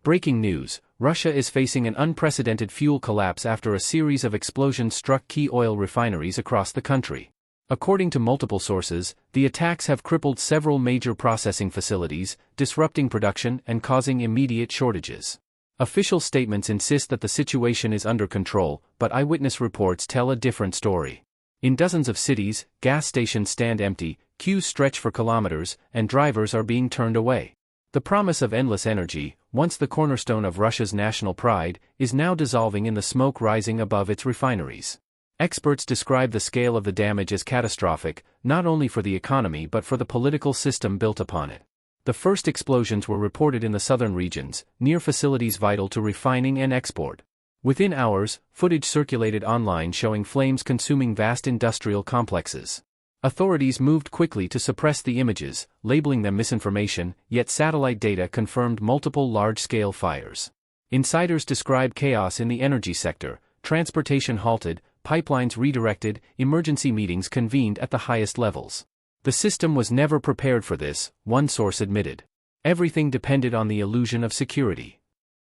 Breaking news: Russia is facing an unprecedented fuel collapse after a series of explosions struck key oil refineries across the country. According to multiple sources, the attacks have crippled several major processing facilities, disrupting production and causing immediate shortages. Official statements insist that the situation is under control, but eyewitness reports tell a different story. In dozens of cities, gas stations stand empty, queues stretch for kilometers, and drivers are being turned away. The promise of endless energy, once the cornerstone of Russia's national pride, is now dissolving in the smoke rising above its refineries. Experts describe the scale of the damage as catastrophic, not only for the economy but for the political system built upon it. The first explosions were reported in the southern regions, near facilities vital to refining and export. Within hours, footage circulated online showing flames consuming vast industrial complexes. Authorities moved quickly to suppress the images, labeling them misinformation, yet satellite data confirmed multiple large-scale fires. Insiders describe chaos in the energy sector, transportation halted, pipelines redirected, emergency meetings convened at the highest levels. The system was never prepared for this, one source admitted. Everything depended on the illusion of security.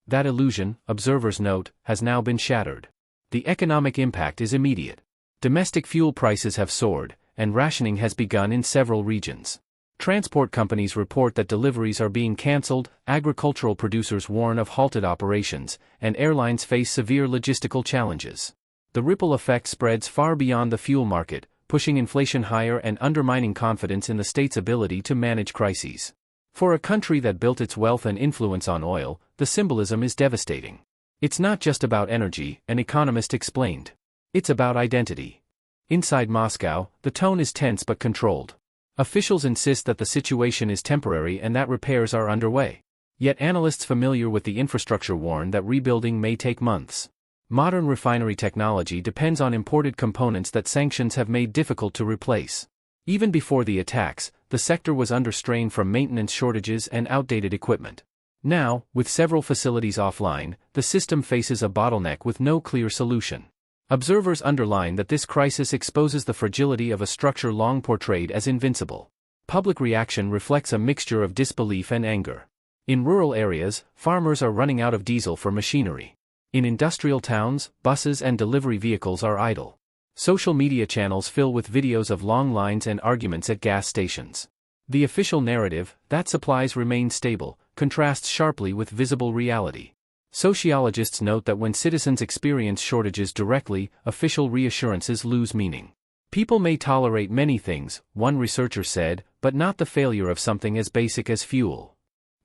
That illusion, observers note, has now been shattered. The economic impact is immediate. Domestic fuel prices have soared, and rationing has begun in several regions. Transport companies report that deliveries are being cancelled, agricultural producers warn of halted operations, and airlines face severe logistical challenges. The ripple effect spreads far beyond the fuel market, pushing inflation higher and undermining confidence in the state's ability to manage crises. For a country that built its wealth and influence on oil, the symbolism is devastating. It's not just about energy, an economist explained. It's about identity. Inside Moscow, the tone is tense but controlled. Officials insist that the situation is temporary and that repairs are underway. Yet analysts familiar with the infrastructure warn that rebuilding may take months. Modern refinery technology depends on imported components that sanctions have made difficult to replace. Even before the attacks, the sector was under strain from maintenance shortages and outdated equipment. Now, with several facilities offline, the system faces a bottleneck with no clear solution. Observers underline that this crisis exposes the fragility of a structure long portrayed as invincible. Public reaction reflects a mixture of disbelief and anger. In rural areas, farmers are running out of diesel for machinery. In industrial towns, buses and delivery vehicles are idle. Social media channels fill with videos of long lines and arguments at gas stations. The official narrative, that supplies remain stable, contrasts sharply with visible reality. Sociologists note that when citizens experience shortages directly, official reassurances lose meaning. People may tolerate many things, one researcher said, but not the failure of something as basic as fuel.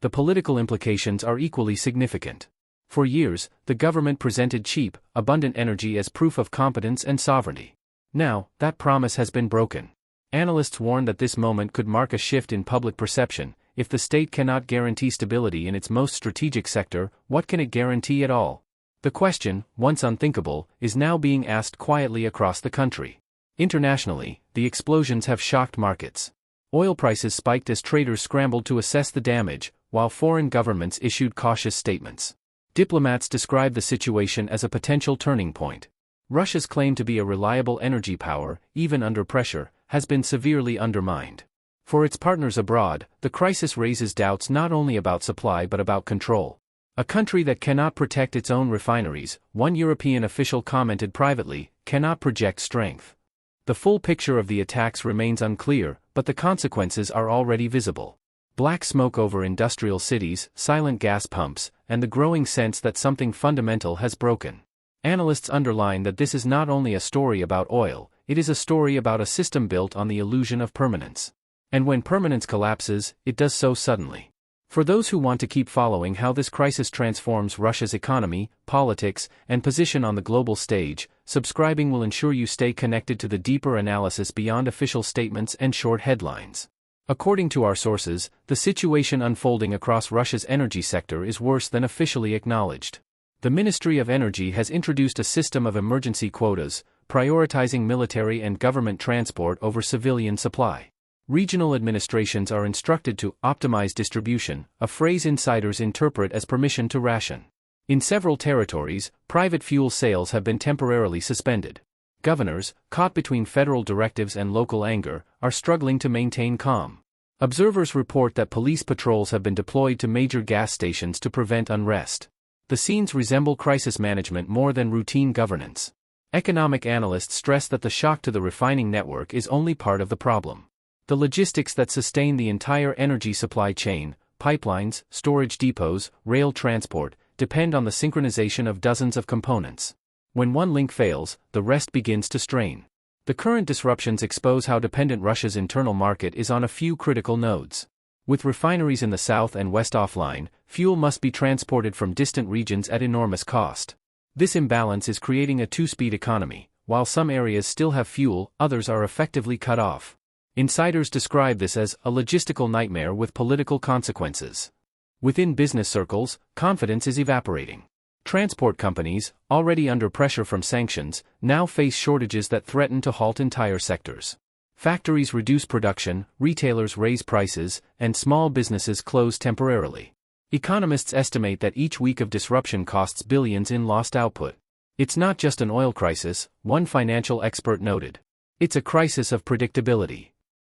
The political implications are equally significant. For years, the government presented cheap, abundant energy as proof of competence and sovereignty. Now, that promise has been broken. Analysts warn that this moment could mark a shift in public perception. If the state cannot guarantee stability in its most strategic sector, what can it guarantee at all? The question, once unthinkable, is now being asked quietly across the country. Internationally, the explosions have shocked markets. Oil prices spiked as traders scrambled to assess the damage, while foreign governments issued cautious statements. Diplomats describe the situation as a potential turning point. Russia's claim to be a reliable energy power, even under pressure, has been severely undermined. For its partners abroad, the crisis raises doubts not only about supply but about control. A country that cannot protect its own refineries, one European official commented privately, cannot project strength. The full picture of the attacks remains unclear, but the consequences are already visible. Black smoke over industrial cities, silent gas pumps, and the growing sense that something fundamental has broken. Analysts underline that this is not only a story about oil, it is a story about a system built on the illusion of permanence. And when permanence collapses, it does so suddenly. For those who want to keep following how this crisis transforms Russia's economy, politics, and position on the global stage, subscribing will ensure you stay connected to the deeper analysis beyond official statements and short headlines. According to our sources, the situation unfolding across Russia's energy sector is worse than officially acknowledged. The Ministry of Energy has introduced a system of emergency quotas, prioritizing military and government transport over civilian supply. Regional administrations are instructed to optimize distribution, a phrase insiders interpret as permission to ration. In several territories, private fuel sales have been temporarily suspended. Governors, caught between federal directives and local anger, are struggling to maintain calm. Observers report that police patrols have been deployed to major gas stations to prevent unrest. The scenes resemble crisis management more than routine governance. Economic analysts stress that the shock to the refining network is only part of the problem. The logistics that sustain the entire energy supply chain, pipelines, storage depots, rail transport, depend on the synchronization of dozens of components. When one link fails, the rest begins to strain. The current disruptions expose how dependent Russia's internal market is on a few critical nodes. With refineries in the south and west offline, fuel must be transported from distant regions at enormous cost. This imbalance is creating a two-speed economy. While some areas still have fuel, others are effectively cut off. Insiders describe this as a logistical nightmare with political consequences. Within business circles, confidence is evaporating. Transport companies, already under pressure from sanctions, now face shortages that threaten to halt entire sectors. Factories reduce production, retailers raise prices, and small businesses close temporarily. Economists estimate that each week of disruption costs billions in lost output. It's not just an oil crisis, one financial expert noted. It's a crisis of predictability.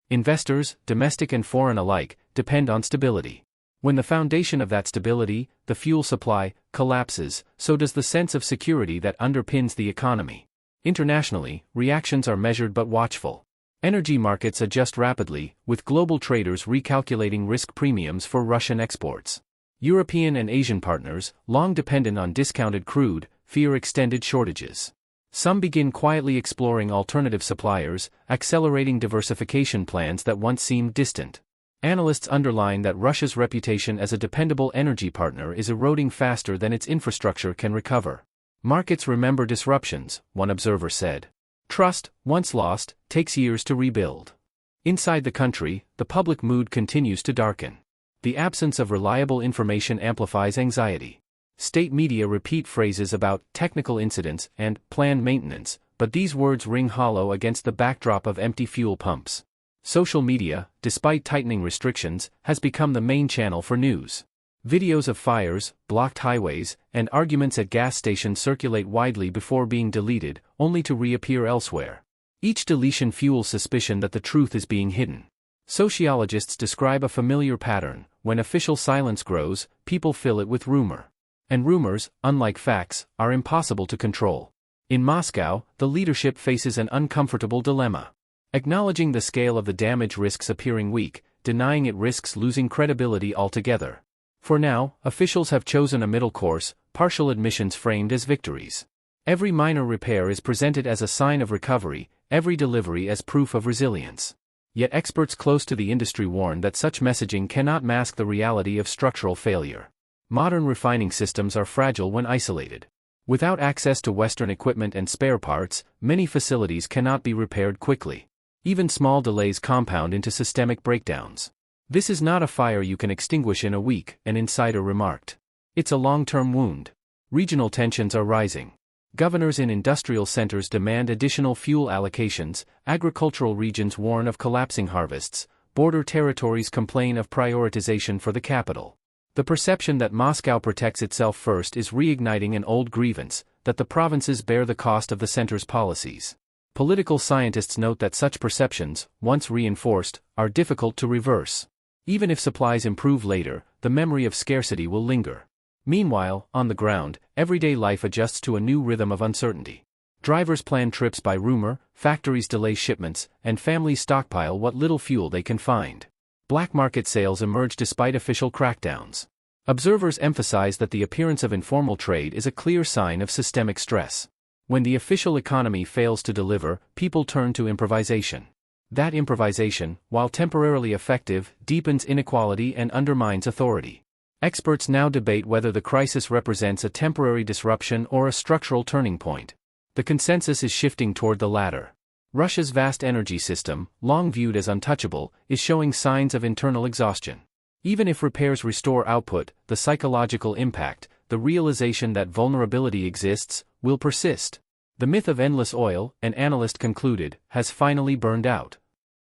Investors, domestic and foreign alike, depend on stability. When the foundation of that stability, the fuel supply, collapses, so does the sense of security that underpins the economy. Internationally, reactions are measured but watchful. Energy markets adjust rapidly, with global traders recalculating risk premiums for Russian exports. European and Asian partners, long dependent on discounted crude, fear extended shortages. Some begin quietly exploring alternative suppliers, accelerating diversification plans that once seemed distant. Analysts underline that Russia's reputation as a dependable energy partner is eroding faster than its infrastructure can recover. Markets remember disruptions, one observer said. Trust, once lost, takes years to rebuild. Inside the country, the public mood continues to darken. The absence of reliable information amplifies anxiety. State media repeat phrases about technical incidents and planned maintenance, but these words ring hollow against the backdrop of empty fuel pumps. Social media, despite tightening restrictions, has become the main channel for news. Videos of fires, blocked highways, and arguments at gas stations circulate widely before being deleted, only to reappear elsewhere. Each deletion fuels suspicion that the truth is being hidden. Sociologists describe a familiar pattern: when official silence grows, people fill it with rumor. And rumors, unlike facts, are impossible to control. In Moscow, the leadership faces an uncomfortable dilemma. Acknowledging the scale of the damage risks appearing weak, denying it risks losing credibility altogether. For now, officials have chosen a middle course, partial admissions framed as victories. Every minor repair is presented as a sign of recovery, every delivery as proof of resilience. Yet experts close to the industry warn that such messaging cannot mask the reality of structural failure. Modern refining systems are fragile when isolated. Without access to Western equipment and spare parts, many facilities cannot be repaired quickly. Even small delays compound into systemic breakdowns. This is not a fire you can extinguish in a week, an insider remarked. It's a long-term wound. Regional tensions are rising. Governors in industrial centers demand additional fuel allocations, agricultural regions warn of collapsing harvests, border territories complain of prioritization for the capital. The perception that Moscow protects itself first is reigniting an old grievance, that the provinces bear the cost of the center's policies. Political scientists note that such perceptions, once reinforced, are difficult to reverse. Even if supplies improve later, the memory of scarcity will linger. Meanwhile, on the ground, everyday life adjusts to a new rhythm of uncertainty. Drivers plan trips by rumor, factories delay shipments, and families stockpile what little fuel they can find. Black market sales emerge despite official crackdowns. Observers emphasize that the appearance of informal trade is a clear sign of systemic stress. When the official economy fails to deliver, people turn to improvisation. That improvisation, while temporarily effective, deepens inequality and undermines authority. Experts now debate whether the crisis represents a temporary disruption or a structural turning point. The consensus is shifting toward the latter. Russia's vast energy system, long viewed as untouchable, is showing signs of internal exhaustion. Even if repairs restore output, the psychological impact, the realization that vulnerability exists, will persist. The myth of endless oil, an analyst concluded, has finally burned out.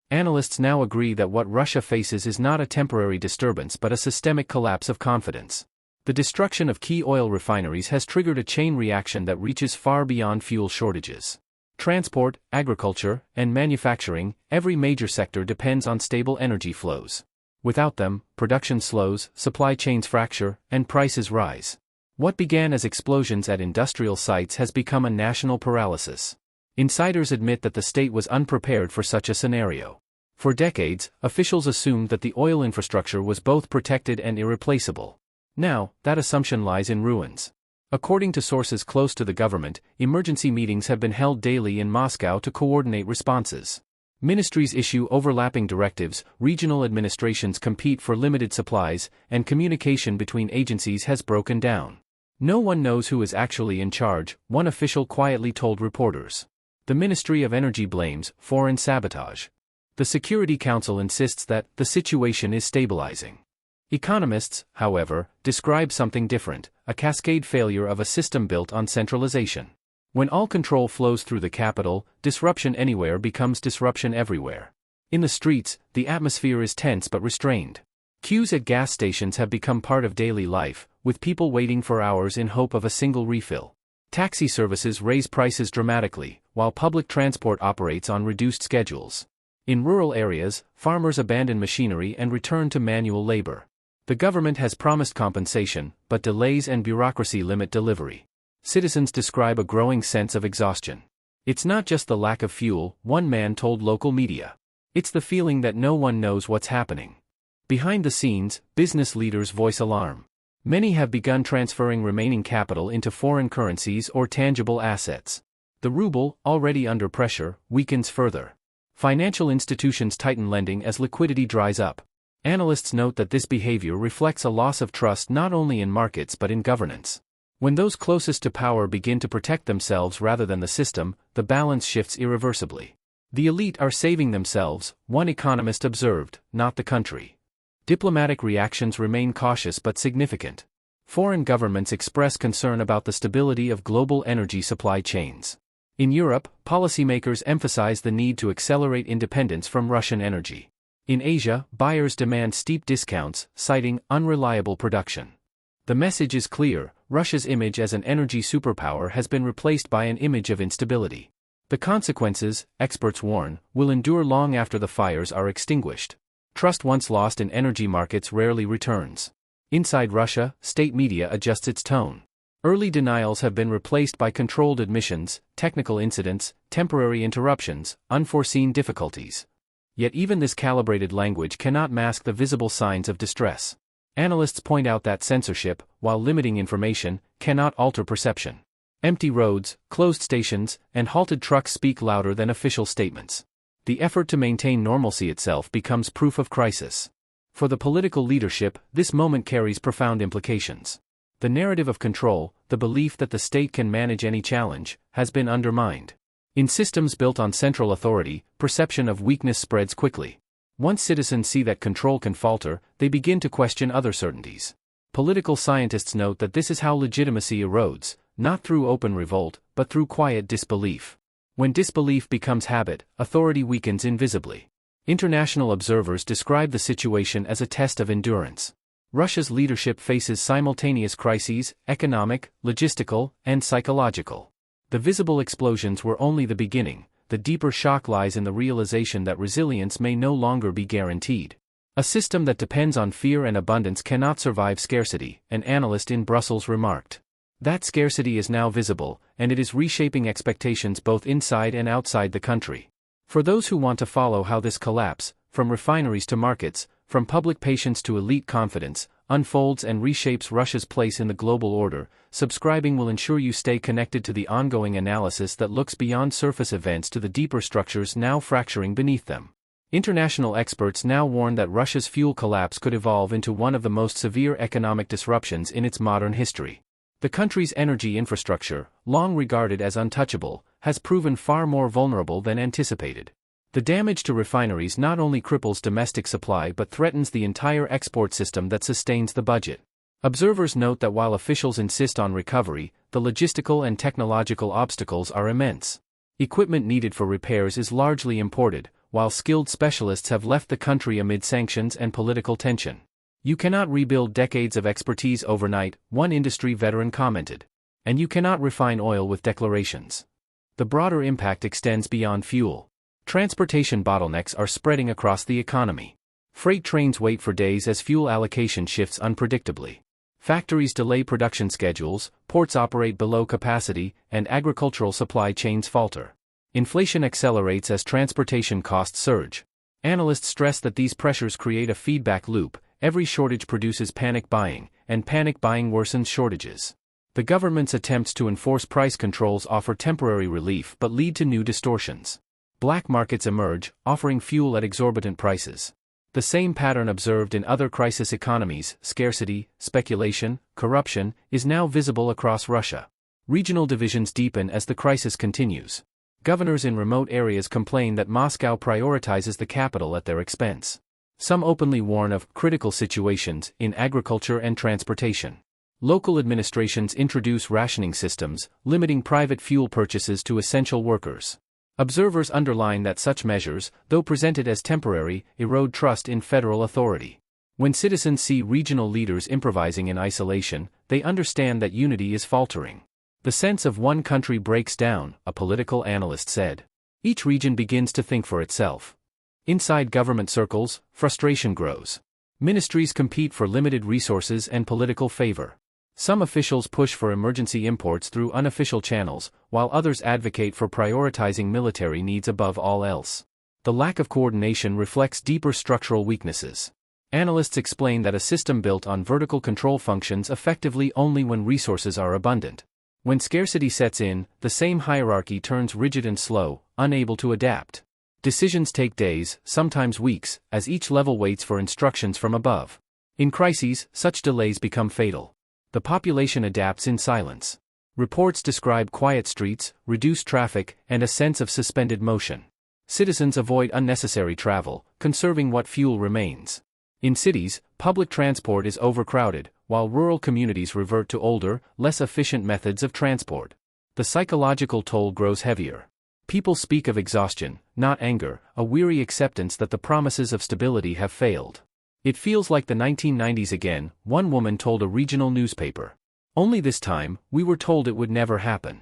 Analysts now agree that what Russia faces is not a temporary disturbance but a systemic collapse of confidence. The destruction of key oil refineries has triggered a chain reaction that reaches far beyond fuel shortages. Transport, agriculture, and manufacturing, every major sector depends on stable energy flows. Without them, production slows, supply chains fracture, and prices rise. What began as explosions at industrial sites has become a national paralysis. Insiders admit that the state was unprepared for such a scenario. For decades, officials assumed that the oil infrastructure was both protected and irreplaceable. Now, that assumption lies in ruins. According to sources close to the government, emergency meetings have been held daily in Moscow to coordinate responses. Ministries issue overlapping directives, regional administrations compete for limited supplies, and communication between agencies has broken down. No one knows who is actually in charge, one official quietly told reporters. The Ministry of Energy blames foreign sabotage. The Security Council insists that the situation is stabilizing. Economists, however, describe something different, a cascade failure of a system built on centralization. When all control flows through the capital, disruption anywhere becomes disruption everywhere. In the streets, the atmosphere is tense but restrained. Queues at gas stations have become part of daily life, with people waiting for hours in hope of a single refill. Taxi services raise prices dramatically, while public transport operates on reduced schedules. In rural areas, farmers abandon machinery and return to manual labor. The government has promised compensation, but delays and bureaucracy limit delivery. Citizens describe a growing sense of exhaustion. It's not just the lack of fuel, one man told local media. It's the feeling that no one knows what's happening. Behind the scenes, business leaders voice alarm. Many have begun transferring remaining capital into foreign currencies or tangible assets. The ruble, already under pressure, weakens further. Financial institutions tighten lending as liquidity dries up. Analysts note that this behavior reflects a loss of trust not only in markets but in governance. When those closest to power begin to protect themselves rather than the system, the balance shifts irreversibly. The elite are saving themselves, one economist observed, not the country. Diplomatic reactions remain cautious but significant. Foreign governments express concern about the stability of global energy supply chains. In Europe, policymakers emphasize the need to accelerate independence from Russian energy. In Asia, buyers demand steep discounts, citing unreliable production. The message is clear: Russia's image as an energy superpower has been replaced by an image of instability. The consequences, experts warn, will endure long after the fires are extinguished. Trust once lost in energy markets rarely returns. Inside Russia, state media adjusts its tone. Early denials have been replaced by controlled admissions, technical incidents, temporary interruptions, unforeseen difficulties. Yet even this calibrated language cannot mask the visible signs of distress. Analysts point out that censorship, while limiting information, cannot alter perception. Empty roads, closed stations, and halted trucks speak louder than official statements. The effort to maintain normalcy itself becomes proof of crisis. For the political leadership, this moment carries profound implications. The narrative of control, the belief that the state can manage any challenge, has been undermined. In systems built on central authority, perception of weakness spreads quickly. Once citizens see that control can falter, they begin to question other certainties. Political scientists note that this is how legitimacy erodes, not through open revolt, but through quiet disbelief. When disbelief becomes habit, authority weakens invisibly. International observers describe the situation as a test of endurance. Russia's leadership faces simultaneous crises: economic, logistical, and psychological. The visible explosions were only the beginning. The deeper shock lies in the realization that resilience may no longer be guaranteed. A system that depends on fear and abundance cannot survive scarcity, an analyst in Brussels remarked. That scarcity is now visible, and it is reshaping expectations both inside and outside the country. For those who want to follow how this collapse, from refineries to markets, from public patience to elite confidence, unfolds and reshapes Russia's place in the global order, subscribing will ensure you stay connected to the ongoing analysis that looks beyond surface events to the deeper structures now fracturing beneath them. International experts now warn that Russia's fuel collapse could evolve into one of the most severe economic disruptions in its modern history. The country's energy infrastructure, long regarded as untouchable, has proven far more vulnerable than anticipated. The damage to refineries not only cripples domestic supply but threatens the entire export system that sustains the budget. Observers note that while officials insist on recovery, the logistical and technological obstacles are immense. Equipment needed for repairs is largely imported, while skilled specialists have left the country amid sanctions and political tension. You cannot rebuild decades of expertise overnight, one industry veteran commented. And you cannot refine oil with declarations. The broader impact extends beyond fuel. Transportation bottlenecks are spreading across the economy. Freight trains wait for days as fuel allocation shifts unpredictably. Factories delay production schedules, ports operate below capacity, and agricultural supply chains falter. Inflation accelerates as transportation costs surge. Analysts stress that these pressures create a feedback loop. Every shortage produces panic buying, and panic buying worsens shortages. The government's attempts to enforce price controls offer temporary relief but lead to new distortions. Black markets emerge, offering fuel at exorbitant prices. The same pattern observed in other crisis economies, scarcity, speculation, corruption, is now visible across Russia. Regional divisions deepen as the crisis continues. Governors in remote areas complain that Moscow prioritizes the capital at their expense. Some openly warn of critical situations in agriculture and transportation. Local administrations introduce rationing systems, limiting private fuel purchases to essential workers. Observers underline that such measures, though presented as temporary, erode trust in federal authority. When citizens see regional leaders improvising in isolation, they understand that unity is faltering. The sense of one country breaks down, a political analyst said. Each region begins to think for itself. Inside government circles, frustration grows. Ministries compete for limited resources and political favor. Some officials push for emergency imports through unofficial channels, while others advocate for prioritizing military needs above all else. The lack of coordination reflects deeper structural weaknesses. Analysts explain that a system built on vertical control functions effectively only when resources are abundant. When scarcity sets in, the same hierarchy turns rigid and slow, unable to adapt. Decisions take days, sometimes weeks, as each level waits for instructions from above. In crises, such delays become fatal. The population adapts in silence. Reports describe quiet streets, reduced traffic, and a sense of suspended motion. Citizens avoid unnecessary travel, conserving what fuel remains. In cities, public transport is overcrowded, while rural communities revert to older, less efficient methods of transport. The psychological toll grows heavier. People speak of exhaustion, not anger, a weary acceptance that the promises of stability have failed. It feels like the 1990s again, one woman told a regional newspaper. Only this time, we were told it would never happen.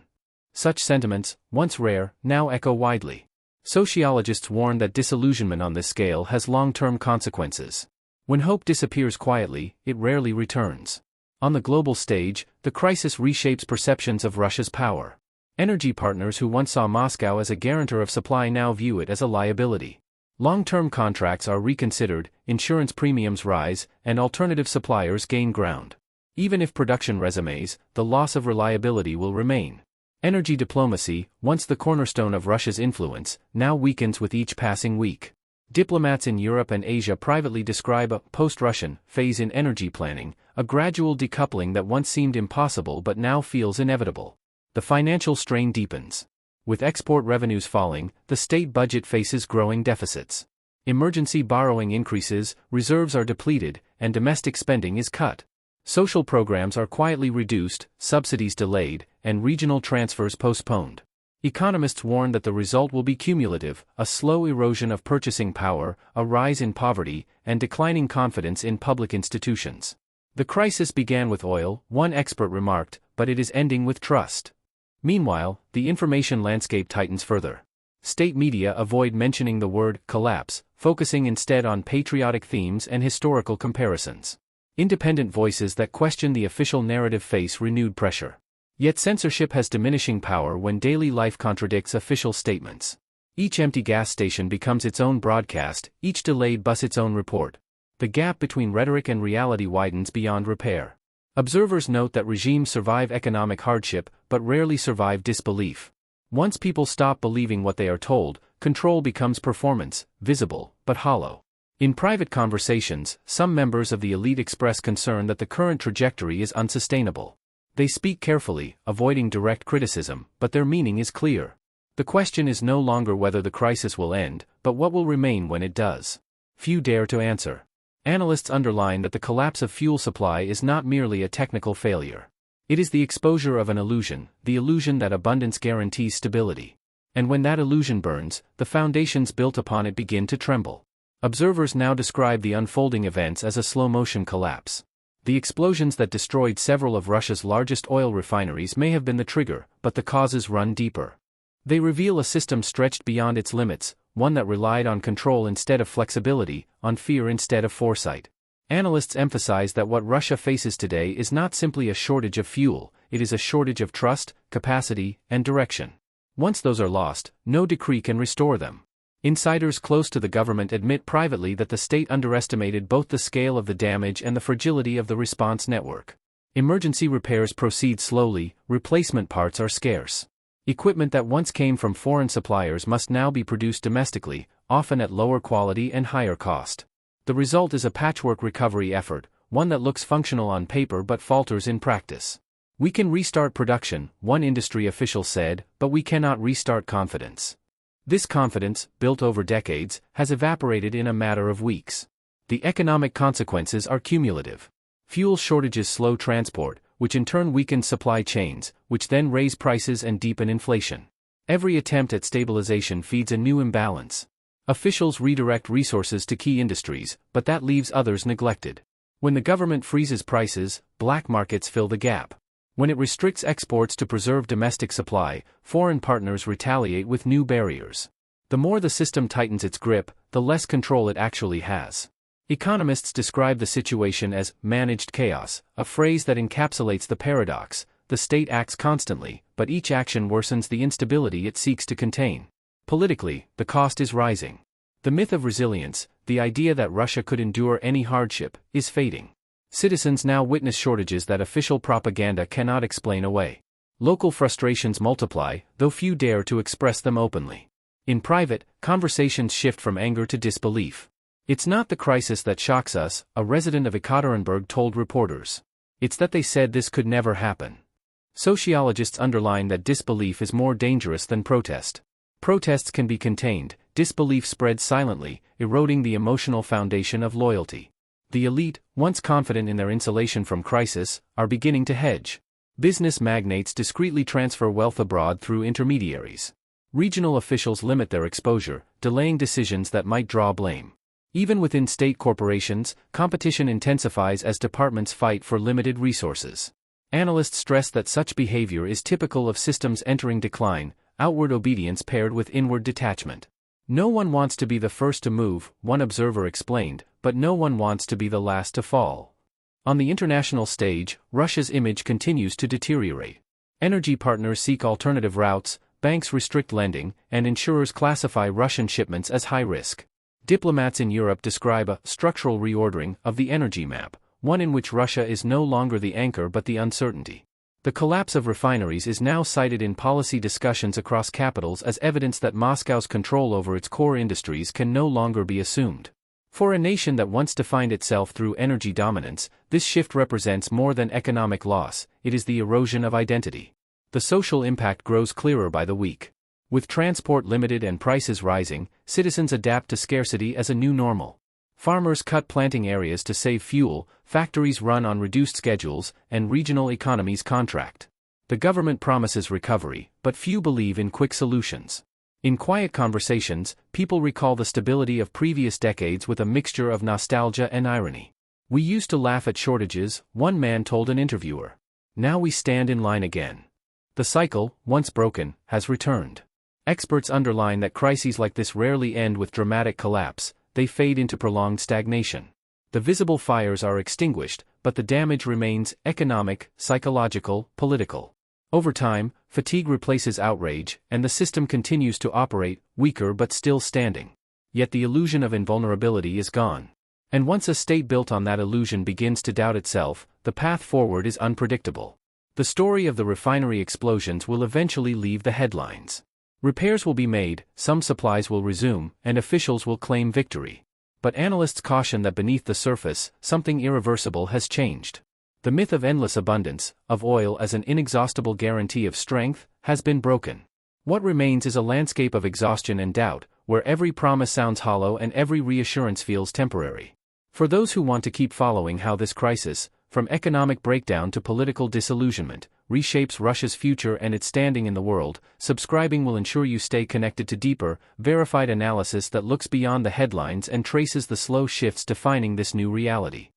Such sentiments, once rare, now echo widely. Sociologists warn that disillusionment on this scale has long-term consequences. When hope disappears quietly, it rarely returns. On the global stage, the crisis reshapes perceptions of Russia's power. Energy partners who once saw Moscow as a guarantor of supply now view it as a liability. Long-term contracts are reconsidered, insurance premiums rise, and alternative suppliers gain ground. Even if production resumes, the loss of reliability will remain. Energy diplomacy, once the cornerstone of Russia's influence, now weakens with each passing week. Diplomats in Europe and Asia privately describe a post-Russian phase in energy planning, a gradual decoupling that once seemed impossible but now feels inevitable. The financial strain deepens. With export revenues falling, the state budget faces growing deficits. Emergency borrowing increases, reserves are depleted, and domestic spending is cut. Social programs are quietly reduced, subsidies delayed, and regional transfers postponed. Economists warn that the result will be cumulative, a slow erosion of purchasing power, a rise in poverty, and declining confidence in public institutions. The crisis began with oil, one expert remarked, but it is ending with trust. Meanwhile, the information landscape tightens further. State media avoid mentioning the word collapse, focusing instead on patriotic themes and historical comparisons. Independent voices that question the official narrative face renewed pressure. Yet censorship has diminishing power when daily life contradicts official statements. Each empty gas station becomes its own broadcast, each delayed bus its own report. The gap between rhetoric and reality widens beyond repair. Observers note that regimes survive economic hardship, but rarely survive disbelief. Once people stop believing what they are told, control becomes performance, visible, but hollow. In private conversations, some members of the elite express concern that the current trajectory is unsustainable. They speak carefully, avoiding direct criticism, but their meaning is clear. The question is no longer whether the crisis will end, but what will remain when it does. Few dare to answer. Analysts underline that the collapse of fuel supply is not merely a technical failure. It is the exposure of an illusion, the illusion that abundance guarantees stability. And when that illusion burns, the foundations built upon it begin to tremble. Observers now describe the unfolding events as a slow-motion collapse. The explosions that destroyed several of Russia's largest oil refineries may have been the trigger, but the causes run deeper. They reveal a system stretched beyond its limits, one that relied on control instead of flexibility, on fear instead of foresight. Analysts emphasize that what Russia faces today is not simply a shortage of fuel, it is a shortage of trust, capacity, and direction. Once those are lost, no decree can restore them. Insiders close to the government admit privately that the state underestimated both the scale of the damage and the fragility of the response network. Emergency repairs proceed slowly, replacement parts are scarce. Equipment that once came from foreign suppliers must now be produced domestically, often at lower quality and higher cost. The result is a patchwork recovery effort, one that looks functional on paper but falters in practice. We can restart production, one industry official said, but we cannot restart confidence. This confidence, built over decades, has evaporated in a matter of weeks. The economic consequences are cumulative. Fuel shortages slow transport, which in turn weakens supply chains, which then raise prices and deepen inflation. Every attempt at stabilization feeds a new imbalance. Officials redirect resources to key industries, but that leaves others neglected. When the government freezes prices, black markets fill the gap. When it restricts exports to preserve domestic supply, foreign partners retaliate with new barriers. The more the system tightens its grip, the less control it actually has. Economists describe the situation as managed chaos, a phrase that encapsulates the paradox. The state acts constantly, but each action worsens the instability it seeks to contain. Politically, the cost is rising. The myth of resilience, the idea that Russia could endure any hardship, is fading. Citizens now witness shortages that official propaganda cannot explain away. Local frustrations multiply, though few dare to express them openly. In private, conversations shift from anger to disbelief. It's not the crisis that shocks us, a resident of Ekaterinburg told reporters. It's that they said this could never happen. Sociologists underline that disbelief is more dangerous than protest. Protests can be contained, disbelief spreads silently, eroding the emotional foundation of loyalty. The elite, once confident in their insulation from crisis, are beginning to hedge. Business magnates discreetly transfer wealth abroad through intermediaries. Regional officials limit their exposure, delaying decisions that might draw blame. Even within state corporations, competition intensifies as departments fight for limited resources. Analysts stress that such behavior is typical of systems entering decline, outward obedience paired with inward detachment. No one wants to be the first to move, one observer explained, but no one wants to be the last to fall. On the international stage, Russia's image continues to deteriorate. Energy partners seek alternative routes, banks restrict lending, and insurers classify Russian shipments as high risk. Diplomats in Europe describe a structural reordering of the energy map, one in which Russia is no longer the anchor but the uncertainty. The collapse of refineries is now cited in policy discussions across capitals as evidence that Moscow's control over its core industries can no longer be assumed. For a nation that once defined itself through energy dominance, this shift represents more than economic loss, it is the erosion of identity. The social impact grows clearer by the week. With transport limited and prices rising, citizens adapt to scarcity as a new normal. Farmers cut planting areas to save fuel, factories run on reduced schedules, and regional economies contract. The government promises recovery, but few believe in quick solutions. In quiet conversations, people recall the stability of previous decades with a mixture of nostalgia and irony. "We used to laugh at shortages," one man told an interviewer. "Now we stand in line again." The cycle, once broken, has returned. Experts underline that crises like this rarely end with dramatic collapse, they fade into prolonged stagnation. The visible fires are extinguished, but the damage remains economic, psychological, political. Over time, fatigue replaces outrage, and the system continues to operate, weaker but still standing. Yet the illusion of invulnerability is gone. And once a state built on that illusion begins to doubt itself, the path forward is unpredictable. The story of the refinery explosions will eventually leave the headlines. Repairs will be made, some supplies will resume, and officials will claim victory. But analysts caution that beneath the surface, something irreversible has changed. The myth of endless abundance, of oil as an inexhaustible guarantee of strength, has been broken. What remains is a landscape of exhaustion and doubt, where every promise sounds hollow and every reassurance feels temporary. For those who want to keep following how this crisis, from economic breakdown to political disillusionment, reshapes Russia's future and its standing in the world, subscribing will ensure you stay connected to deeper, verified analysis that looks beyond the headlines and traces the slow shifts defining this new reality.